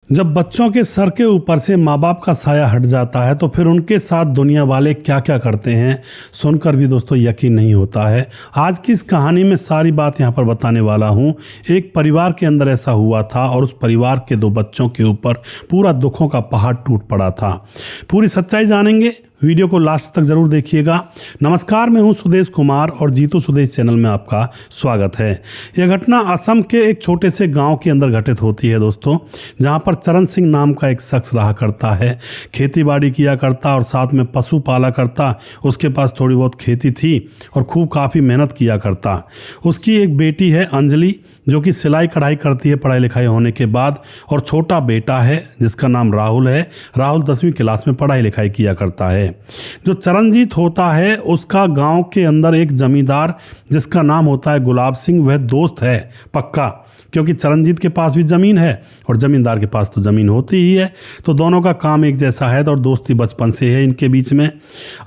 जब बच्चों के सर के ऊपर से माँ बाप का साया हट जाता है तो फिर उनके साथ दुनिया वाले क्या क्या करते हैं, सुनकर भी दोस्तों यकीन नहीं होता है। आज की इस कहानी में सारी बात यहाँ पर बताने वाला हूँ। एक परिवार के अंदर ऐसा हुआ था और उस परिवार के दो बच्चों के ऊपर पूरा दुखों का पहाड़ टूट पड़ा था। पूरी सच्चाई जानेंगे, वीडियो को लास्ट तक जरूर देखिएगा। नमस्कार, मैं हूं सुदेश कुमार और जीतू सुदेश चैनल में आपका स्वागत है। यह घटना असम के एक छोटे से गांव के अंदर घटित होती है दोस्तों, जहां पर चरण सिंह नाम का एक शख्स रहा करता है। खेती बाड़ी किया करता और साथ में पशु पाला करता। उसके पास थोड़ी बहुत खेती थी और खूब काफ़ी मेहनत किया करता। उसकी एक बेटी है अंजलि, जो कि सिलाई कढ़ाई करती है पढ़ाई लिखाई होने के बाद, और छोटा बेटा है जिसका नाम राहुल है। राहुल 10वीं क्लास में पढ़ाई लिखाई किया करता है। जो चरणजीत होता है उसका गांव के अंदर एक जमींदार जिसका नाम होता है गुलाब सिंह, वह दोस्त है पक्का, क्योंकि चरणजीत के पास भी ज़मीन है और ज़मींदार के पास तो ज़मीन होती ही है, तो दोनों का काम एक जैसा है और दोस्ती बचपन से है इनके बीच में।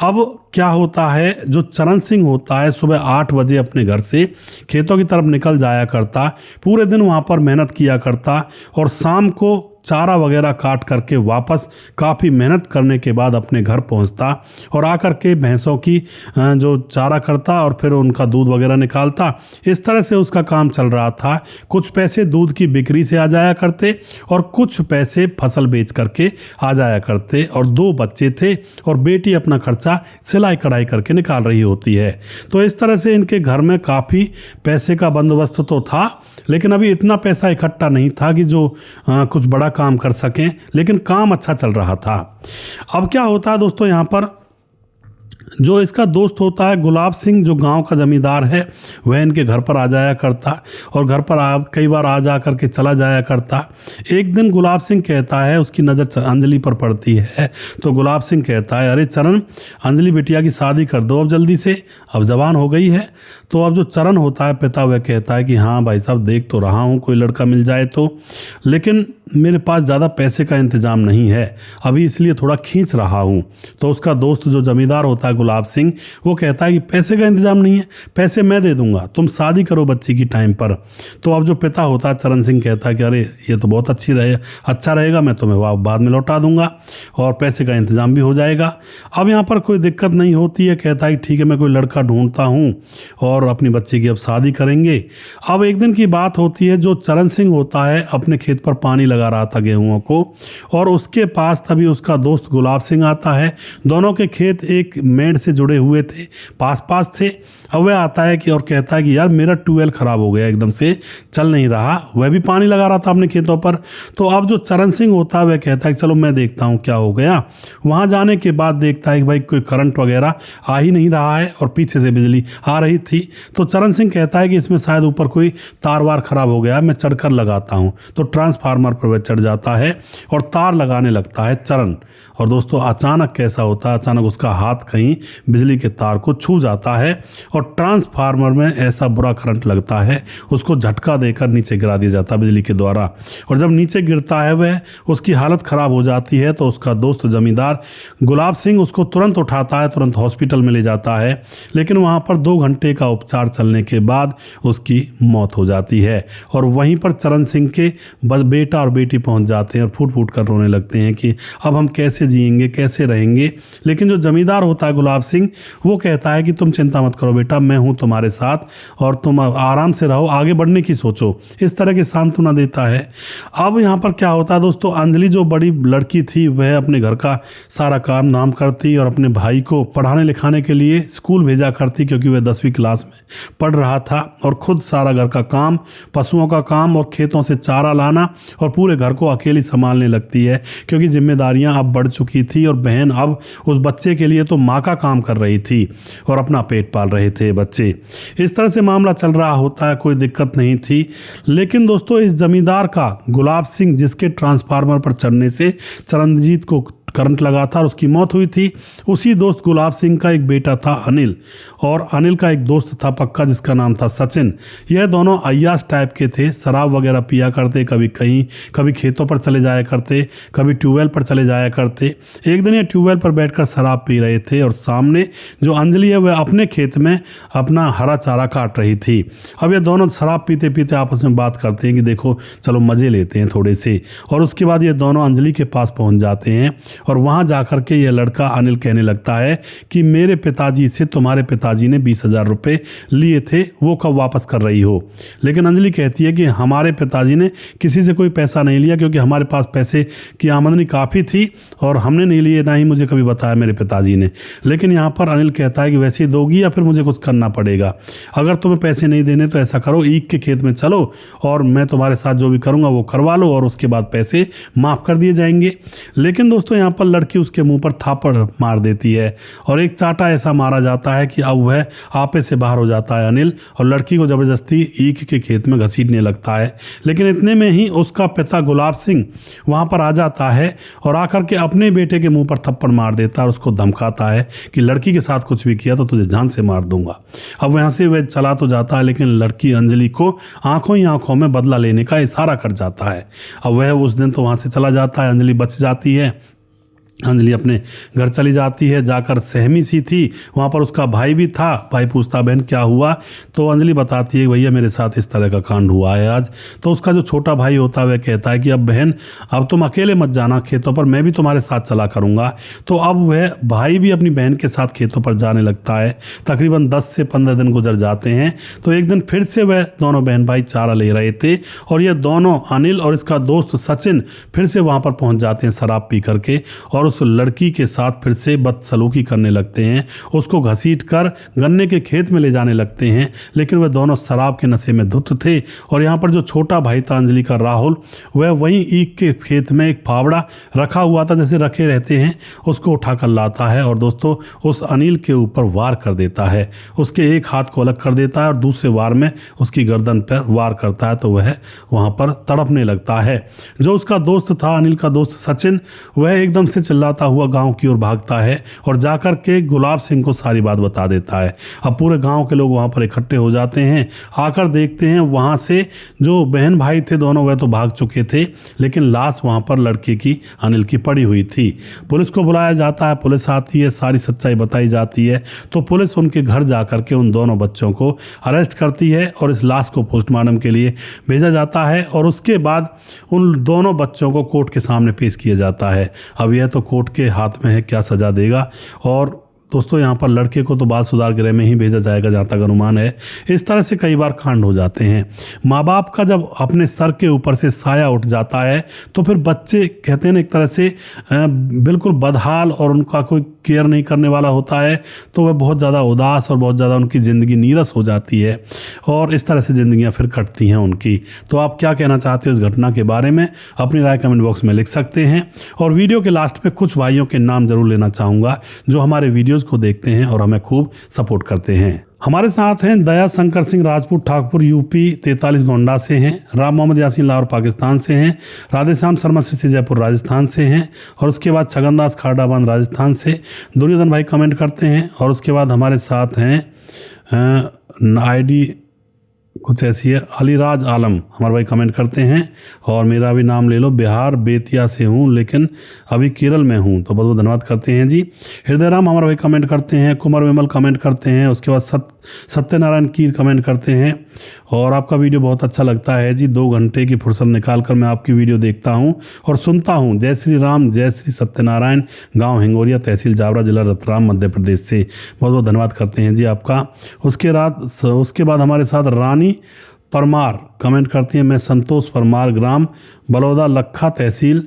अब क्या होता है, जो चरण सिंह होता है सुबह 8 बजे अपने घर से खेतों की तरफ निकल जाया करता, पूरे दिन वहाँ पर मेहनत किया करता और शाम को चारा वगैरह काट करके वापस काफ़ी मेहनत करने के बाद अपने घर पहुंचता और आकर के भैंसों की जो चारा करता और फिर उनका दूध वगैरह निकालता। इस तरह से उसका काम चल रहा था। कुछ पैसे दूध की बिक्री से आ जाया करते और कुछ पैसे फसल बेच करके आ जाया करते, और 2 बच्चे थे और बेटी अपना खर्चा सिलाई कढ़ाई करके निकाल रही होती है। तो इस तरह से इनके घर में काफ़ी पैसे का बंदोबस्त तो था, लेकिन अभी इतना पैसा इकट्ठा नहीं था कि जो कुछ बड़ा काम कर सकें, लेकिन काम अच्छा चल रहा था। अब क्या होता है दोस्तों, यहाँ पर जो इसका दोस्त होता है गुलाब सिंह, जो गांव का जमींदार है, वह इनके घर पर आ जाया करता और घर पर कई बार आ जा करके चला जाया करता। एक दिन गुलाब सिंह कहता है, उसकी नज़र अंजलि पर पड़ती है, तो गुलाब सिंह कहता है, अरे चरण, अंजलि बिटिया की शादी कर दो अब जल्दी से, अब जवान हो गई है। तो अब जो चरण होता है पिता, वह कहता है कि हाँ भाई साहब, देख तो रहा हूँ कोई लड़का मिल जाए तो, लेकिन मेरे पास ज़्यादा पैसे का इंतज़ाम नहीं है अभी, इसलिए थोड़ा खींच रहा हूँ। तो उसका दोस्त जो जमींदार होता है गुलाब सिंह, वो कहता है कि पैसे का इंतज़ाम नहीं है, पैसे मैं दे दूंगा, तुम शादी करो बच्ची की टाइम पर। तो अब जो पिता होता है चरण सिंह कहता है कि अरे ये तो बहुत अच्छा रहेगा, मैं तुम्हें बाद में लौटा दूंगा और पैसे का इंतज़ाम भी हो जाएगा। अब यहाँ पर कोई दिक्कत नहीं होती है, कहता है ठीक है, मैं कोई लड़का ढूंढता हूँ और अपनी बच्ची की अब शादी करेंगे। अब एक दिन की बात होती है, जो चरण सिंह होता है अपने खेत पर पानी लगा रहा था गेहूं को, और उसके पास तभी उसका दोस्त गुलाब सिंह आता है। दोनों के खेत एक मेड़ से जुड़े हुए थे, पास पास थे। अब वह आता है कि और कहता है कि यार मेरा ट्यूबवेल ख़राब हो गया, एकदम से चल नहीं रहा। वह भी पानी लगा रहा था अपने खेतों पर। तो अब जो चरण सिंह होता है वह कहता है कि चलो मैं देखता हूँ क्या हो गया। वहाँ जाने के बाद देखता है कि भाई कोई करंट वगैरह आ ही नहीं रहा है और पीछे से बिजली आ रही थी। तो चरण सिंह कहता है कि इसमें शायद ऊपर कोई तार वार खराब हो गया, मैं चढ़कर लगाता हूँ। तो ट्रांसफार्मर पर वह चढ़ जाता है और तार लगाने लगता है चरण। और दोस्तों अचानक कैसा होता है, अचानक उसका हाथ कहीं बिजली के तार को छू जाता है और ट्रांसफार्मर में ऐसा बुरा करंट लगता है, उसको झटका देकर नीचे गिरा दिया जाता है बिजली के द्वारा। और जब नीचे गिरता है वह, उसकी हालत ख़राब हो जाती है। तो उसका दोस्त जमींदार गुलाब सिंह उसको तुरंत उठाता है, तुरंत हॉस्पिटल में ले जाता है, लेकिन वहाँ पर 2 घंटे का उपचार चलने के बाद उसकी मौत हो जाती है। और वहीं पर चरण सिंह के बेटा और बेटी पहुँच जाते हैं और फूट फूट कर रोने लगते हैं कि अब हम कैसे जिएंगे, कैसे रहेंगे। लेकिन जो जमींदार होता है गुलाब सिंह, वो कहता है कि तुम चिंता मत करो बेटा, मैं हूँ तुम्हारे साथ और तुम आराम से रहो, आगे बढ़ने की सोचो, इस तरह की सांत्वना देता है। अब यहाँ पर क्या होता है दोस्तों, अंजलि जो बड़ी लड़की थी वह अपने घर का सारा काम नाम करती और अपने भाई को पढ़ाने लिखाने के लिए स्कूल भेजा करती, क्योंकि वह 10वीं क्लास में पढ़ रहा था, और खुद सारा घर का काम, पशुओं का काम और खेतों से चारा लाना और पूरे घर को अकेली संभालने लगती है, क्योंकि जिम्मेदारियां अब बढ़ चुकी थी और बहन अब उस बच्चे के लिए तो माँ का काम कर रही थी और अपना पेट पाल रहे थे बच्चे। इस तरह से मामला चल रहा होता है, कोई दिक्कत नहीं थी। लेकिन दोस्तों इस जमींदार का गुलाब सिंह, जिसके ट्रांसफार्मर पर चढ़ने से चरणजीत को करंट लगा था और उसकी मौत हुई थी। उसी दोस्त गुलाब सिंह का एक बेटा था अनिल, और अनिल का एक दोस्त था पक्का जिसका नाम था सचिन। यह दोनों अय्याश टाइप के थे, शराब वगैरह पिया करते, कभी कहीं कभी खेतों पर चले जाया करते, कभी ट्यूबवेल पर चले जाया करते। एक दिन ये ट्यूबवेल पर बैठकर शराब पी रहे थे और सामने जो अंजलि है वह अपने खेत में अपना हरा चारा काट रही थी। अब ये दोनों शराब पीते पीते आपस में बात करते हैं कि देखो चलो मज़े लेते हैं थोड़े से, और उसके बाद ये दोनों अंजलि के पास पहुंच जाते हैं और वहां जाकर के ये लड़का अनिल कहने लगता है कि मेरे पिताजी से तुम्हारे पिताजी ने 20,000 रुपये लिए थे, वो कब वापस कर रही हो। लेकिन अंजलि कहती है कि हमारे पिताजी ने किसी से कोई पैसा नहीं लिया, क्योंकि हमारे पास पैसे की आमदनी काफ़ी थी और हमने नहीं लिए, ना ही मुझे कभी बताया मेरे पिताजी ने। लेकिन यहाँ पर अनिल कहता है कि वैसे ही दोगी या फिर मुझे कुछ करना पड़ेगा। अगर तुम्हें पैसे नहीं देने तो ऐसा करो, ईख के खेत में चलो और मैं तुम्हारे साथ जो भी करूँगा वो करवा लो और उसके बाद पैसे माफ़ कर दिए जाएंगे। लेकिन दोस्तों यहाँ पर लड़की उसके मुंह पर थापड़ मार देती है और एक चाटा ऐसा मारा जाता है कि अब वह आपे से बाहर हो जाता है अनिल, और लड़की को ज़बरदस्ती ईख के खेत में घसीटने लगता है। लेकिन इतने में ही उसका पिता गुलाब सिंह वहाँ पर आ जाता है और आकर के अपने बेटे के मुंह पर थप्पड़ मार देता है और उसको धमकाता है कि लड़की के साथ कुछ भी किया तो तुझे जान से मार दूंगा। अब यहाँ से वह चला तो जाता है, लेकिन लड़की अंजलि को आंखों ही आंखों में बदला लेने का इशारा कर जाता है। अब वह उस दिन तो वहाँ से चला जाता है, अंजलि बच जाती है। अंजलि अपने घर चली जाती है, जाकर सहमी सी थी, वहाँ पर उसका भाई भी था। भाई पूछता बहन क्या हुआ, तो अंजलि बताती है भैया मेरे साथ इस तरह का कांड हुआ है आज। तो उसका जो छोटा भाई होता है वह कहता है कि अब बहन अब तुम अकेले मत जाना खेतों पर, मैं भी तुम्हारे साथ चला करूँगा। तो अब वह भाई भी अपनी बहन के साथ खेतों पर जाने लगता है। तकरीबन 10 से 15 दिन गुजर जाते हैं। तो एक दिन फिर से वह दोनों बहन भाई चारा ले रहे थे और ये दोनों अनिल और इसका दोस्त सचिन फिर से वहाँ पर पहुँच जाते हैं शराब पी करके, और उस लड़की के साथ फिर से बदसलूकी करने लगते हैं। उसको घसीट कर गन्ने के खेत में ले जाने लगते हैं, लेकिन वह दोनों शराब के नशे में धुत थे। और यहाँ पर जो छोटा भाई था अंजलि का राहुल, वह वहीं ईख के खेत में एक फावड़ा रखा हुआ था, जैसे रखे रहते हैं, उसको उठाकर लाता है और दोस्तों उस अनिल के ऊपर वार कर देता है। उसके एक हाथ को अलग कर देता है और दूसरे वार में उसकी गर्दन पर वार करता है, तो वह वहाँ पर तड़पने लगता है। जो उसका दोस्त था अनिल का दोस्त सचिन, वह एकदम से चिल्लाता हुआ गांव की ओर भागता है और जाकर के गुलाब सिंह को सारी बात बता देता है। अब पूरे गांव के लोग वहां पर इकट्ठे हो जाते हैं, आकर देखते हैं वहां से जो बहन भाई थे दोनों वह तो भाग चुके थे, लेकिन लाश वहां पर लड़के की अनिल की पड़ी हुई थी। पुलिस को बुलाया जाता है, पुलिस आती है, सारी सच्चाई बताई जाती है। तो पुलिस उनके घर जाकर के उन दोनों बच्चों को अरेस्ट करती है और इस लाश को पोस्टमार्टम के लिए भेजा जाता है और उसके बाद उन दोनों बच्चों को कोर्ट के सामने पेश किया जाता है। अब यह तो कोर्ट के हाथ में है क्या सज़ा देगा। और दोस्तों यहाँ पर लड़के को तो बाल सुधार गृह में ही भेजा जाएगा जहाँ तक अनुमान है। इस तरह से कई बार कांड हो जाते हैं। माँ बाप का जब अपने सर के ऊपर से साया उठ जाता है तो फिर बच्चे कहते हैं ना एक तरह से बिल्कुल बदहाल और उनका कोई केयर नहीं करने वाला होता है, तो वह बहुत ज़्यादा उदास और बहुत ज़्यादा उनकी ज़िंदगी नीरस हो जाती है और इस तरह से ज़िंदगियाँ फिर कटती हैं उनकी। तो आप क्या कहना चाहते हो इस घटना के बारे में, अपनी राय कमेंट बॉक्स में लिख सकते हैं। और वीडियो के लास्ट में कुछ भाइयों के नाम ज़रूर लेना चाहूँगा जो हमारे वीडियोज़ को देखते हैं और हमें खूब सपोर्ट करते हैं। हमारे साथ हैं दया शंकर सिंह राजपूत ठाकुर यूपी 43 गोंडा से हैं, राम मोहम्मद यासीन लाहौर पाकिस्तान से हैं, राधेश्याम शर्मा श्री जयपुर राजस्थान से हैं, और उसके बाद छगनदास खारडाबांध राजस्थान से दुर्योधन भाई कमेंट करते हैं। और उसके बाद हमारे साथ हैं आईडी कुछ ऐसी है अलीराज आलम हमारे भाई कमेंट करते हैं, और मेरा भी नाम ले लो, बिहार बेतिया से हूँ लेकिन अभी केरल में हूँ, तो बहुत बहुत धन्यवाद करते हैं जी। हृदय राम हमारे भाई कमेंट करते हैं, कुमार विमल कमेंट करते हैं, उसके बाद सत्यनारायण कीर कमेंट करते हैं। और आपका वीडियो बहुत अच्छा लगता है जी, 2 घंटे की फुर्सत निकाल कर मैं आपकी वीडियो देखता हूँ और सुनता हूँ। जय श्री राम, जय श्री सत्यनारायण, गाँव हिंगोरिया, तहसील जावरा, जिला रतलाम, मध्य प्रदेश से बहुत बहुत धन्यवाद करते हैं जी आपका। उसके बाद हमारे साथ रानी परमार कमेंट करती हैं, मैं संतोष परमार, ग्राम बलौदा लखा, तहसील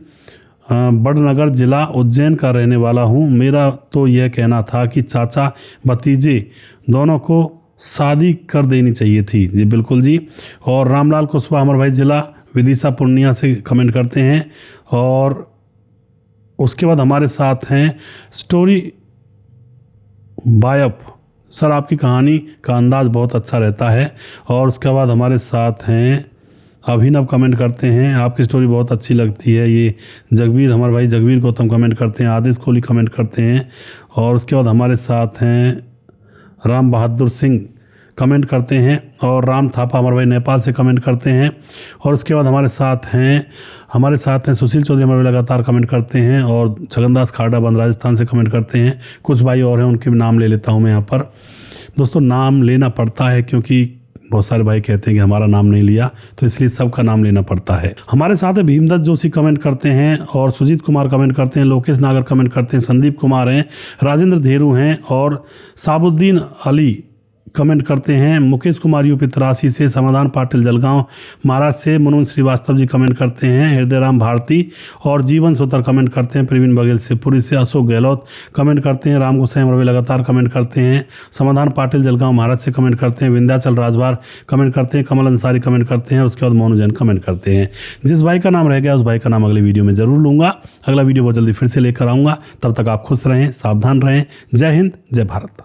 बड़नगर, जिला उज्जैन का रहने वाला हूँ। मेरा तो यह कहना था कि चाचा भतीजे दोनों को शादी कर देनी चाहिए थी। जी बिल्कुल जी। और रामलाल कुशवाहा हमारे भाई जिला विदिशा पूर्णिया से कमेंट करते हैं। और उसके बाद हमारे साथ हैं स्टोरी बायप, सर आपकी कहानी का अंदाज़ बहुत अच्छा रहता है। और उसके बाद हमारे साथ हैं अभिनव कमेंट करते हैं, आपकी स्टोरी बहुत अच्छी लगती है। ये जगवीर, हमारे भाई जगवीर गौतम कमेंट करते हैं। आदिश कोहली कमेंट करते हैं। और उसके बाद हमारे साथ हैं राम बहादुर सिंह कमेंट करते हैं। और राम थापा हमारे भाई नेपाल से कमेंट करते हैं। और उसके बाद हमारे साथ हैं सुशील चौधरी, हमारे भाई लगातार कमेंट करते हैं। और छगनदास खाड़ा बंद राजस्थान से कमेंट करते हैं। कुछ भाई और हैं, उनके भी नाम ले लेता हूँ मैं यहाँ पर। दोस्तों नाम लेना पड़ता है क्योंकि बहुत सारे भाई कहते हैं कि हमारा नाम नहीं लिया, तो इसलिए सबका नाम लेना पड़ता है। हमारे साथ है भीमदत्त जोशी कमेंट करते हैं। और सुजीत कुमार कमेंट करते हैं। लोकेश नागर कमेंट करते हैं। संदीप कुमार हैं। राजेंद्र धेरू हैं। और साबुद्दीन अली कमेंट करते हैं। मुकेश कुमार यूपी तरासी से, समाधान पाटिल जलगांव महाराज से, मनोज श्रीवास्तव जी कमेंट करते हैं। हृदय राम भारती और जीवन सोतर कमेंट करते हैं। प्रवीण बघेल से पुरी से, अशोक गहलोत कमेंट करते हैं। राम गोसाई हमारे लगातार कमेंट करते हैं। समाधान पाटिल जलगांव महाराज से कमेंट करते हैं। विंध्याचल राजभार कमेंट करते हैं। कमल अंसारी कमेंट करते हैं। उसके बाद मोनू जैन कमेंट करते हैं। जिस भाई का नाम रह गया उस भाई का नाम अगले वीडियो में जरूर लूँगा। अगला वीडियो बहुत जल्दी फिर से लेकर आऊँगा। तब तक आप खुश रहें, सावधान रहें। जय हिंद, जय भारत।